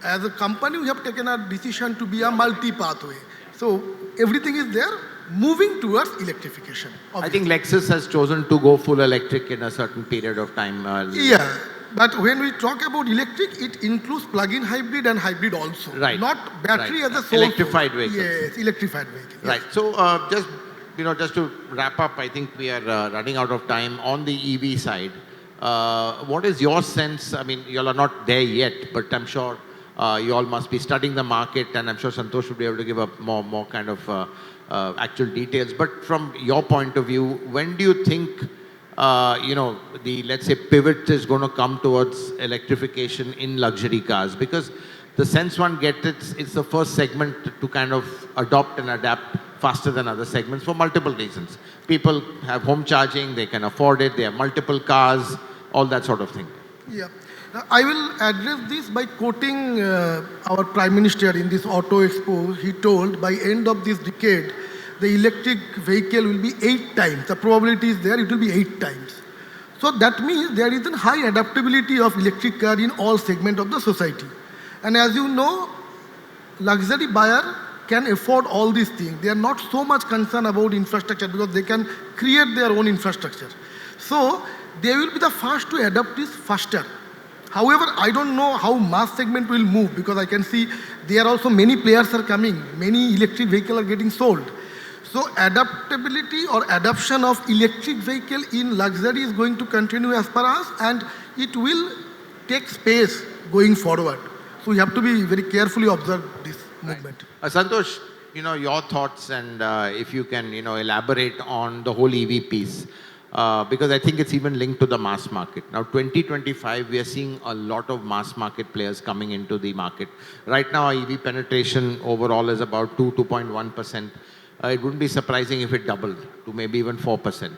S3: as a company, we have taken a decision to be a multi-pathway. So everything is there, moving towards electrification.
S1: Obviously. I think Lexus has chosen to go full electric in a certain period of time.
S3: Yeah, but when we talk about electric, it includes plug-in hybrid and hybrid also.
S1: Right.
S3: Not battery as a sole.
S1: Electrified vehicles.
S3: Yes, electrified vehicle. Yes.
S1: Right. So just to wrap up, I think we are running out of time on the EV side. What is your sense? I mean, you all are not there yet, but I'm sure you all must be studying the market, and I'm sure Santhosh will be able to give a more kind of actual details. But from your point of view, when do you think, the, let's say, pivot is going to come towards electrification in luxury cars? Because the sense one gets, it's the first segment to kind of adopt and adapt faster than other segments for multiple reasons. People have home charging, they can afford it, they have multiple cars, all that sort of thing.
S3: Yeah. I will address this by quoting our Prime Minister in this Auto Expo. He told by end of this decade, the electric vehicle will be 8 times. The probability is there, it will be 8 times. So that means there is a high adaptability of electric car in all segments of the society. And as you know, luxury buyer can afford all these things. They are not so much concerned about infrastructure because they can create their own infrastructure. So they will be the first to adopt this faster. However, I don't know how mass segment will move because I can see there are also many players are coming. Many electric vehicles are getting sold. So adaptability or adoption of electric vehicle in luxury is going to continue as per us, and it will take space going forward. So we have to be very carefully observe this movement.
S1: Santosh, your thoughts and if you can, elaborate on the whole EV piece. Because I think it's even linked to the mass market. Now, 2025, we are seeing a lot of mass market players coming into the market. Right now, our EV penetration overall is about 2.1%. It wouldn't be surprising if it doubled to maybe even 4%.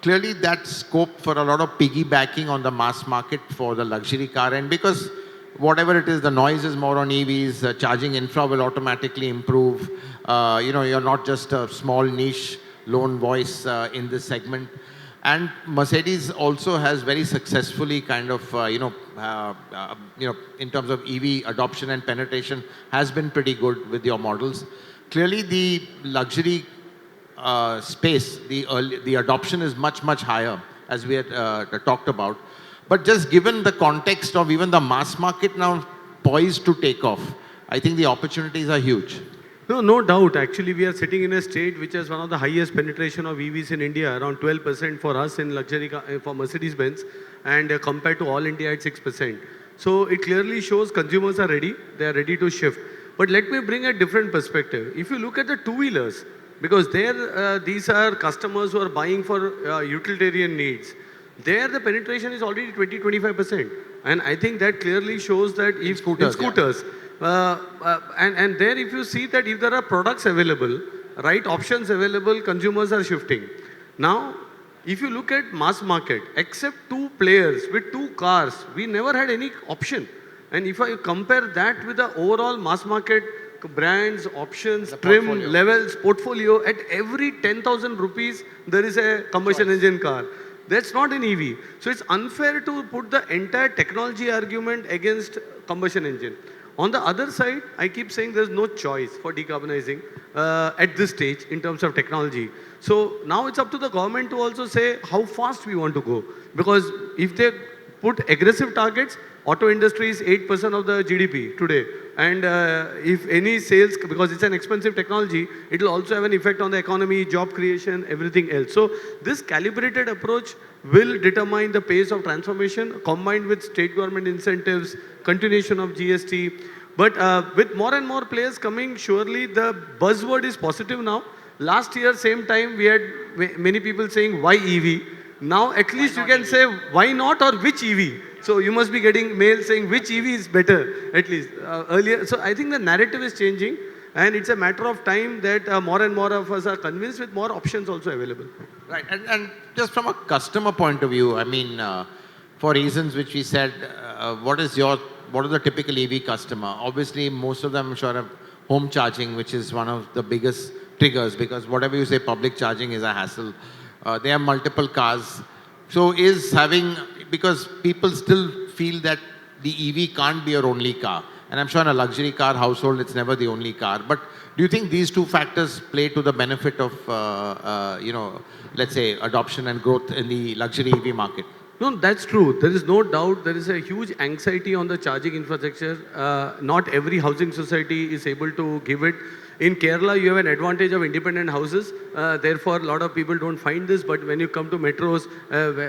S1: Clearly, that's scope for a lot of piggybacking on the mass market for the luxury car. And because whatever it is, the noise is more on EVs, charging infra will automatically improve. You're not just a small niche lone voice in this segment. And Mercedes also has very successfully kind of, in terms of EV adoption and penetration, has been pretty good with your models. Clearly, the luxury space, the adoption is much, much higher, as we had talked about. But just given the context of even the mass market now poised to take off, I think the opportunities are huge.
S2: No doubt. Actually, we are sitting in a state which has one of the highest penetration of EVs in India, around 12% for us in luxury for Mercedes-Benz, and compared to all India at 6%. So it clearly shows consumers are ready. They are ready to shift. But let me bring a different perspective. If you look at the two-wheelers, because there these are customers who are buying for utilitarian needs. There the penetration is already 20-25%, and I think that clearly shows that if scooters. And there if you see that if there are products available, right options available, consumers are shifting. Now, if you look at mass market, except two players with two cars, we never had any option. And if I compare that with the overall mass market brands, options, trim, levels, portfolio, at every 10,000 rupees, there is a combustion engine car. That's not an EV. So it's unfair to put the entire technology argument against combustion engine. On the other side, I keep saying there's no choice for decarbonizing at this stage in terms of technology. So now it's up to the government to also say how fast we want to go. Because if they put aggressive targets, auto industry is 8% of the GDP today. And if any sales, because it's an expensive technology, it will also have an effect on the economy, job creation, everything else. So this calibrated approach will determine the pace of transformation combined with state government incentives, continuation of GST. But with more and more players coming, surely the buzzword is positive now. Last year, same time, we had many people saying, why EV? Now at least you can say, why not or which EV? So you must be getting mail saying which EV is better, at least earlier. So I think the narrative is changing, and it's a matter of time that more and more of us are convinced with more options also available.
S1: Right, and just from a customer point of view, I mean, for reasons which we said, what is the typical EV customer? Obviously, most of them, I'm sure, have home charging, which is one of the biggest triggers, because whatever you say, public charging is a hassle. They have multiple cars. So because people still feel that the EV can't be your only car. And I'm sure in a luxury car household, it's never the only car. But do you think these two factors play to the benefit of, let's say, adoption and growth in the luxury EV market?
S2: No, that's true. There is no doubt there is a huge anxiety on the charging infrastructure. Not every housing society is able to give it. In Kerala, you have an advantage of independent houses. Therefore, a lot of people don't find this. But when you come to metros,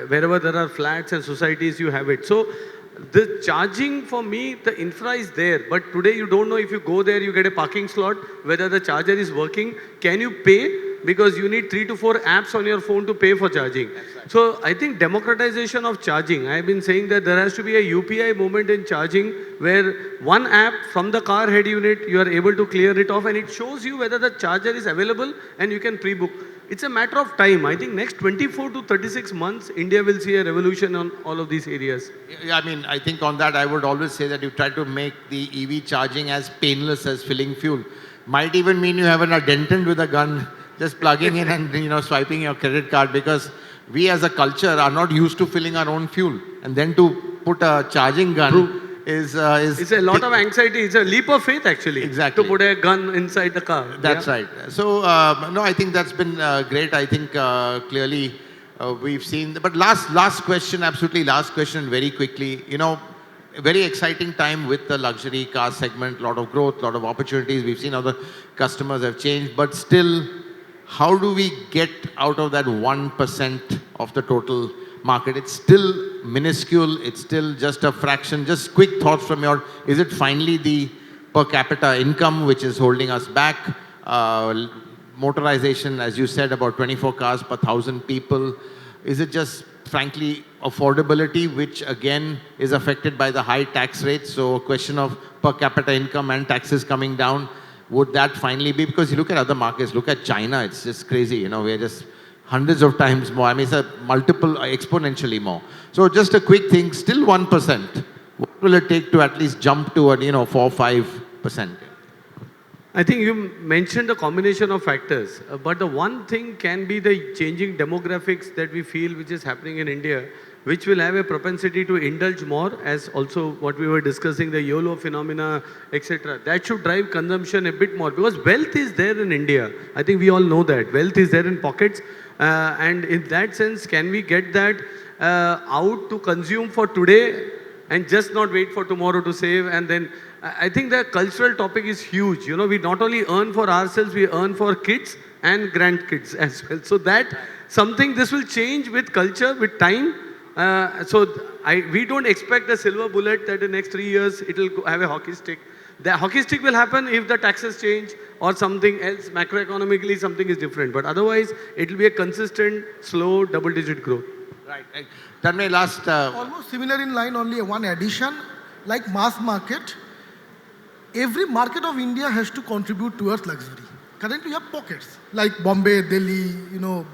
S2: wherever there are flats and societies, you have it. So the charging, for me, the infra is there. But today, you don't know if you go there, you get a parking slot, whether the charger is working. Can you pay? Because you need 3 to 4 apps on your phone to pay for charging. Right. So I think democratization of charging, I've been saying that there has to be a UPI moment in charging where one app from the car head unit, you are able to clear it off and it shows you whether the charger is available and you can pre-book. It's a matter of time. I think next 24 to 36 months, India will see a revolution on all of these areas.
S1: Yeah, I mean, I think on that, I would always say that you try to make the EV charging as painless as filling fuel. Might even mean you have an attendant with a gun just plugging in and swiping your credit card, because we as a culture are not used to filling our own fuel, and then to put a charging gun is
S2: it's a lot of anxiety. It's a leap of faith actually.
S1: Exactly.
S2: To put a gun inside the car.
S1: That's right. So no, I think that's been great. I think clearly we've seen, but last question, absolutely last question, very quickly. You know, a very exciting time with the luxury car segment, lot of growth, lot of opportunities. We've seen how the customers have changed, but still, how do we get out of that 1% of the total market? It's still minuscule, it's still just a fraction. Just quick thoughts from your, is it finally the per capita income which is holding us back? Motorization, as you said, about 24 cars per 1,000 people. Is it just, frankly, affordability, which again is affected by the high tax rates? So a question of per capita income and taxes coming down, would that finally be? Because you look at other markets, look at China, it's just crazy. You know, we're just hundreds of times more. I mean, it's a multiple, exponentially more. So just a quick thing, still 1%. What will it take to at least jump to a, 4 5%?
S2: I think you mentioned a combination of factors, but the one thing can be the changing demographics that we feel which is happening in India, which will have a propensity to indulge more, as also what we were discussing, the YOLO phenomena, etc. That should drive consumption a bit more, because wealth is there in India. I think we all know that. Wealth is there in pockets, and in that sense, can we get that out to consume for today and just not wait for tomorrow to save? And then I think the cultural topic is huge. You know, we not only earn for ourselves, we earn for kids and grandkids as well. So that something, this will change with culture, with time. We don't expect a silver bullet that in the next 3 years it will have a hockey stick. The hockey stick will happen if the taxes change or something else, macroeconomically something is different. But otherwise, it will be a consistent, slow, double-digit growth.
S1: Right. Tanmay, last...
S3: Almost similar in line, only one addition. Like mass market, every market of India has to contribute towards luxury. Currently, you have pockets like Bombay, Delhi,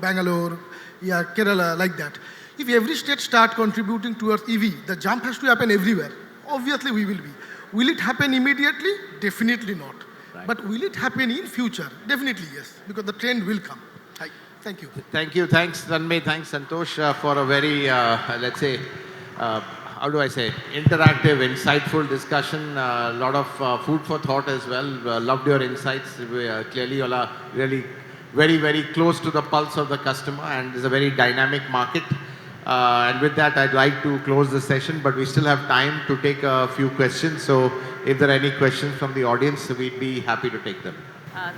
S3: Bangalore, Kerala, like that. If every state start contributing towards EV, the jump has to happen everywhere. Obviously, we will be. Will it happen immediately? Definitely not.
S1: Right.
S3: But will it happen in future? Definitely yes, because the trend will come. Thank you.
S1: Thank you. Thanks, Tanmay. Thanks, Santosh, for a very, let's say, how do I say, interactive, insightful discussion. A lot of food for thought as well. Loved your insights. Clearly, you all are really very, very close to the pulse of the customer, and it's a very dynamic market. And with that, I'd like to close the session, but we still have time to take a few questions. So if there are any questions from the audience, we'd be happy to take them.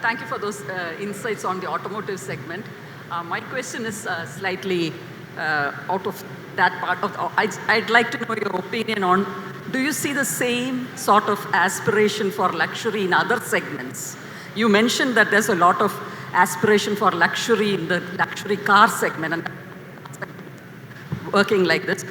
S4: Thank you for those insights on the automotive segment. My question is slightly out of that part of I'd like to know your opinion on, do you see the same sort of aspiration for luxury in other segments? You mentioned that there's a lot of aspiration for luxury in the luxury car segment and working like this.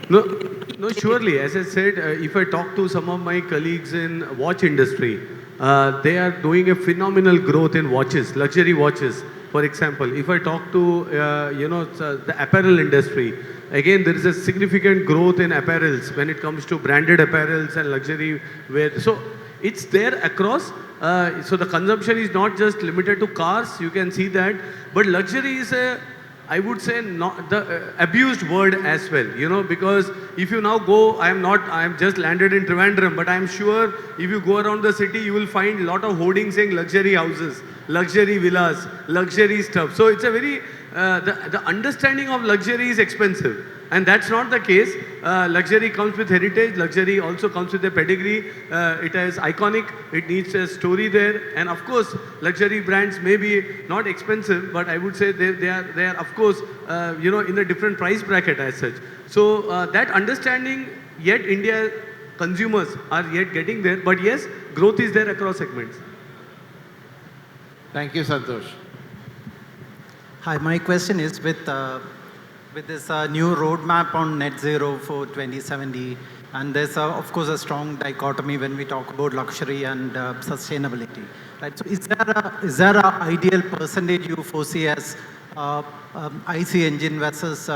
S2: No, surely. As I said, if I talk to some of my colleagues in watch industry, they are doing a phenomenal growth in watches, luxury watches. For example, if I talk to, the apparel industry, again, there is a significant growth in apparels when it comes to branded apparels and luxury wear. So it's there across. So the consumption is not just limited to cars, you can see that. But luxury is I would say, not the abused word as well, because if you now go, I'm just landed in Trivandrum, but I'm sure if you go around the city, you will find a lot of hoardings saying luxury houses, luxury villas, luxury stuff. So it's a very, the understanding of luxury is expensive. And that's not the case. Luxury comes with heritage. Luxury also comes with a pedigree. It is iconic. It needs a story there. And of course, luxury brands may be not expensive, but I would say they are of course, in a different price bracket as such. So that understanding, yet India consumers are yet getting there. But yes, growth is there across segments.
S1: Thank you, Santosh.
S5: Hi, my question is with this new roadmap on net zero for 2070, and there's of course a strong dichotomy when we talk about luxury and sustainability, right? So is there a ideal percentage you foresee as IC engine versus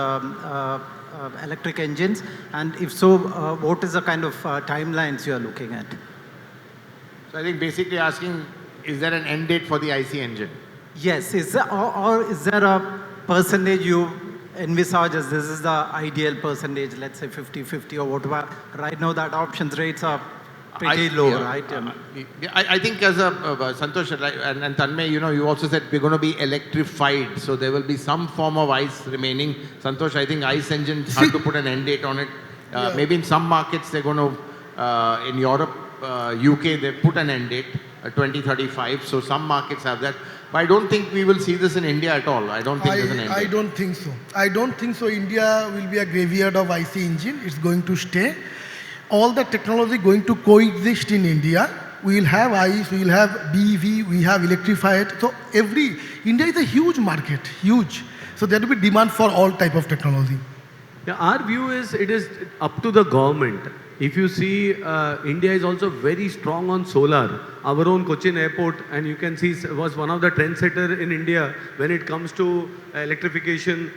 S5: electric engines, and if so, what is the kind of timelines you are looking at?
S1: So I think basically asking, is there an end date for the IC engine?
S5: Yes, or is there a percentage you envisage as this is the ideal percentage, let's say 50-50 or whatever? Right now the adoption rates are pretty low, right?
S1: I think as a Santosh and Tanmay, you also said we're going to be electrified, so there will be some form of ICE remaining. Santosh, I think ICE engines hard to put an end date on it. Maybe in some markets they're going to, in Europe, UK, they put an end date, 2035. So some markets have that. But I don't think we will see this in India at all. I don't think there's an end date.
S3: I don't think so. I don't think so. India will be a graveyard of IC engine. It's going to stay. All the technology going to coexist in India. We will have ICE, we will have BEV, we have electrified. So India is a huge market, huge. So there will be demand for all type of technology.
S2: Yeah, our view is it is up to the government. If you see, India is also very strong on solar. Our own Cochin airport, and you can see, was one of the trendsetter in India when it comes to electrification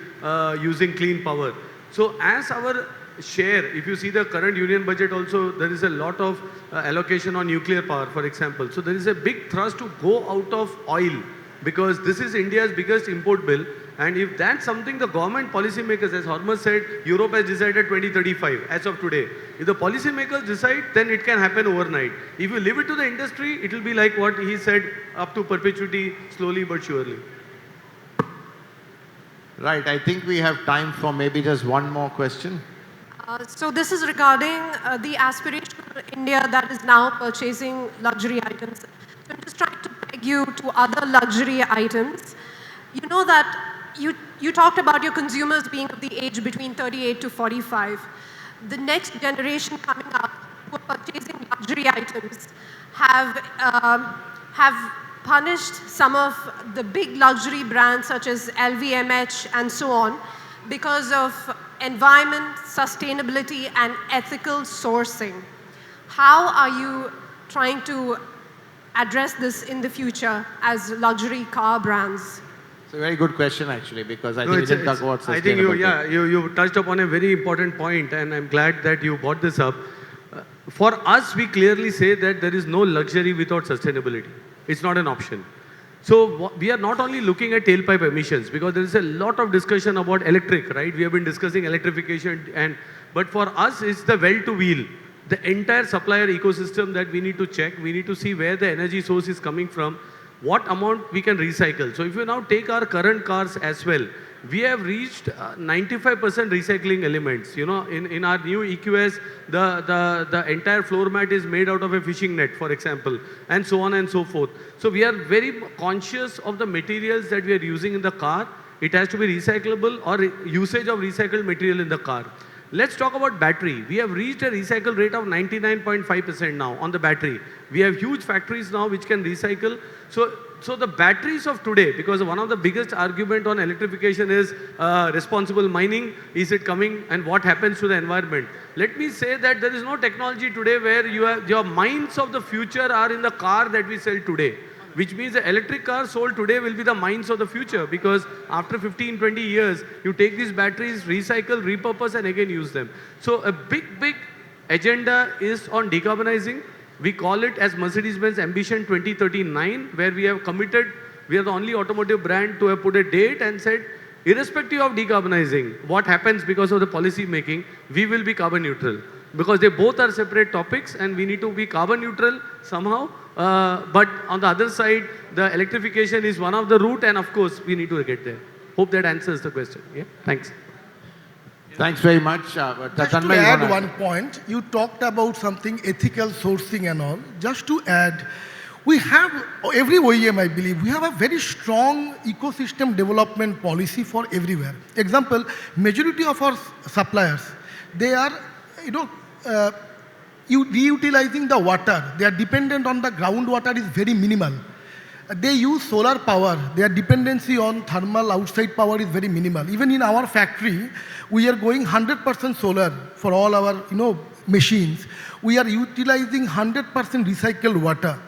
S2: using clean power. So as our share, if you see the current union budget also, there is a lot of allocation on nuclear power, for example. So there is a big thrust to go out of oil because this is India's biggest import bill. And if that's something the government policymakers, as Hormazd said, Europe has decided 2035 as of today. If the policymakers decide, then it can happen overnight. If you leave it to the industry, it will be like what he said, up to perpetuity, slowly but surely.
S1: Right, I think we have time for maybe just one more question.
S6: So this is regarding the aspirational India that is now purchasing luxury items. So I'm just trying to peg you to other luxury items. You know that you talked about your consumers being of the age between 38 to 45. The next generation coming up who are purchasing luxury items have punished some of the big luxury brands such as LVMH and so on because of environment, sustainability and ethical sourcing. How are you trying to address this in the future as luxury car brands?
S1: It's a very good question actually, because I think we didn't talk about sustainability.
S2: I think you touched upon a very important point, and I'm glad that you brought this up. For us, we clearly say that there is no luxury without sustainability. It's not an option. So we are not only looking at tailpipe emissions, because there is a lot of discussion about electric, right? We have been discussing electrification, but for us, it's the well to wheel. The entire supplier ecosystem that we need to check. We need to see where the energy source is coming from, what amount we can recycle. So if you now take our current cars as well, we have reached 95% recycling elements. You know, in our new EQS, the entire floor mat is made out of a fishing net, for example, and so on and so forth. So we are very conscious of the materials that we are using in the car. It has to be recyclable or usage of recycled material in the car. Let's talk about battery. We have reached a recycle rate of 99.5% now on the battery. We have huge factories now which can recycle. So the batteries of today, because one of the biggest argument on electrification is responsible mining, is it coming and what happens to the environment? Let me say that there is no technology today where your mines of the future are in the car that we sell today. Which means the electric car sold today will be the mines of the future, because after 15, 20 years, you take these batteries, recycle, repurpose and again use them. So a big agenda is on decarbonizing. We call it as Mercedes-Benz Ambition 2039, where we have committed, we are the only automotive brand to have put a date and said, irrespective of decarbonizing, what happens because of the policy making, we will be carbon neutral. Because they both are separate topics and we need to be carbon neutral somehow. But on the other side, the electrification is one of the route, and of course, we need to get there. Hope that answers the question. Yeah, thanks.
S1: Thanks very much.
S3: Just to add one point, you talked about something ethical sourcing and all. Just to add, we have, every OEM I believe, we have a very strong ecosystem development policy for everywhere. Example, majority of our suppliers, they are, reutilizing the water. They are dependent on the groundwater is very minimal. They use solar power. Their dependency on thermal outside power is very minimal. Even in our factory, we are going 100% solar for all our machines. We are utilizing 100% recycled water.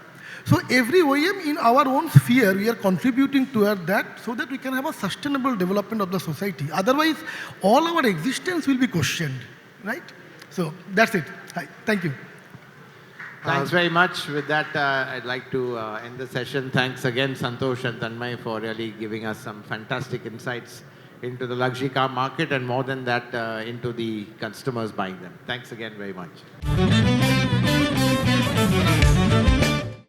S3: So every OEM in our own sphere, we are contributing toward that so that we can have a sustainable development of the society. Otherwise, all our existence will be questioned, right? So that's it. Hi, thank you.
S1: Thanks very much. With that, I'd like to end the session. Thanks again, Santosh and Tanmay, for really giving us some fantastic insights into the luxury car market and more than that, into the customers buying them. Thanks again very much.
S7: Thank you.